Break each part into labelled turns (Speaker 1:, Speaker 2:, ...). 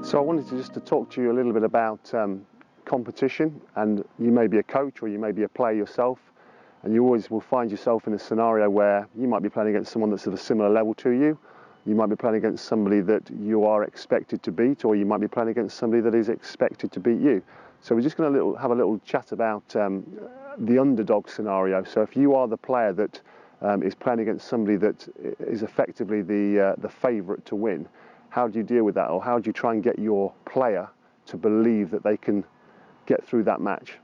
Speaker 1: So I wanted to talk to you a little bit about competition, and you may be a coach or you may be a player yourself, and you always will find yourself in a scenario where you might be playing against someone that's of a similar level to you. You might be playing against somebody that you are expected to beat, or you might be playing against somebody that is expected to beat you. So we're just going to have a little chat about the underdog scenario. So if you are the player that is playing against somebody that is effectively the favourite to win, how do you deal with that, or how do you try and get your player to believe that they can get through that match?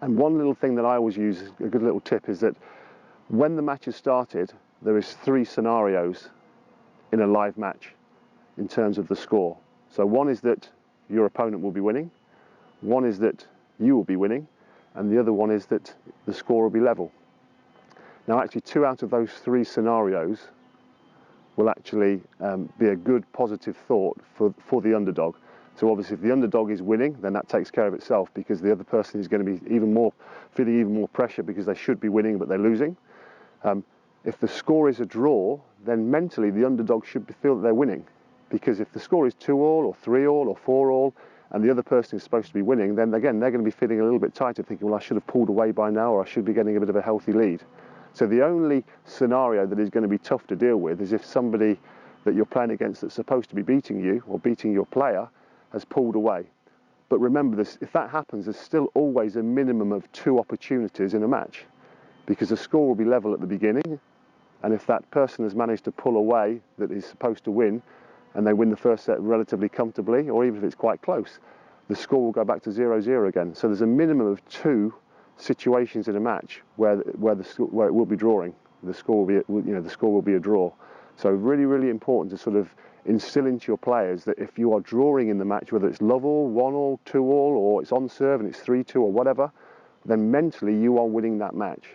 Speaker 1: And one little thing that I always use, a good little tip, is that when the match has started, there is 3 scenarios in a live match in terms of the score. So one is that your opponent will be winning, one is that you will be winning, and the other one is that the score will be level. Now actually 2 out of those 3 scenarios will actually be a good positive thought for the underdog. So obviously if the underdog is winning, then that takes care of itself, because the other person is going to be feeling even more pressure because they should be winning but they're losing. If the score is a draw, then mentally the underdog should feel that they're winning, because if the score is 2-2 or 3-3 or 4-4 and the other person is supposed to be winning, then again they're going to be feeling a little bit tighter, thinking, well, I should have pulled away by now, or I should be getting a bit of a healthy lead. So the only scenario that is going to be tough to deal with is if somebody that you're playing against that's supposed to be beating you or beating your player has pulled away. But remember this, if that happens, there's still always a minimum of 2 opportunities in a match, because the score will be level at the beginning, and if that person has managed to pull away that is supposed to win, and they win the first set relatively comfortably, or even if it's quite close, the score will go back to 0-0 again. So there's a minimum of 2 situations in a match where it will be drawing. The score will be a draw. So really, really important to sort of instill into your players that if you are drawing in the match, whether it's love-all, 1-1, 2-1, or it's on serve and it's 3-2 or whatever, then mentally you are winning that match.